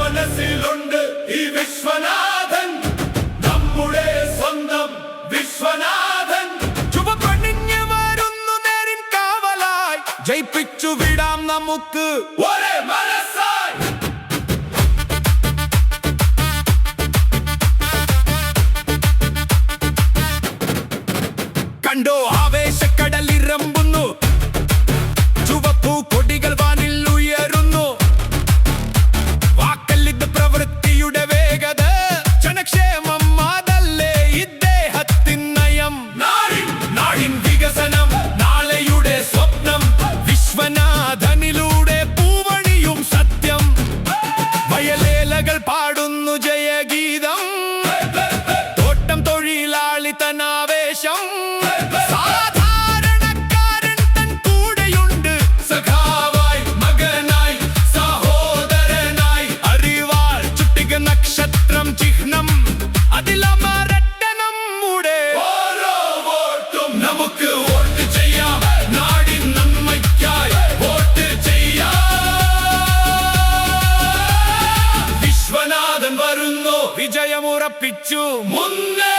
മനസ്സിലുണ്ട് ഈ വിശ്വനാഥൻ, നമ്മുടെ സ്വന്തം വിശ്വനാഥൻ. ചുവപ്പണിഞ്ഞ് വരുന്നു നേരിൻ കാവലായി, ജയിപ്പിച്ചു വിടാം നമുക്ക് ഒരേ മനസ്സായി. കണ്ടോ ആവേശക്കടലിരമ്പുന്നു, ചുവപ്പു കൊടികൾ വാനിൽ ഉയരുന്നു. വാക്കല്ലിത് പ്രവൃത്തിയുടെ വേഗത, ജനക്ഷേമം അതല്ലേ ഇദ്ദേഹത്തിൻ നയം. നാടിൻ വികസനം നാളെയുടെ സ്വപ്നം, വിശ്വനാഥനിലൂടെ പൂവണിയും സത്യം. വയലേലകൾ പാടുന്നു ജയഗീതം, തോട്ടം തൊഴിലാളി തനാവേശം. സാധാരണക്കാരൻ തൻ കൂടെയുണ്ട്, സഖാവായി, മകനായി, സഹോദരനായി. അറിവാൾ ചുട്ടിക നക്ഷത്രം ചിഹ്നം, അതിലമരട്ടെ നമ്മുടെ ഓരോ വോട്ടും നമുക്ക് വോട്ട് ചെയ്യാം, നാടിൻ നന്മയ്ക്കായി വോട്ട് ചെയ്യാം. വിശ്വനാഥൻ വരുന്നു, വിജയമുറപ്പിച്ചു മുന്നേ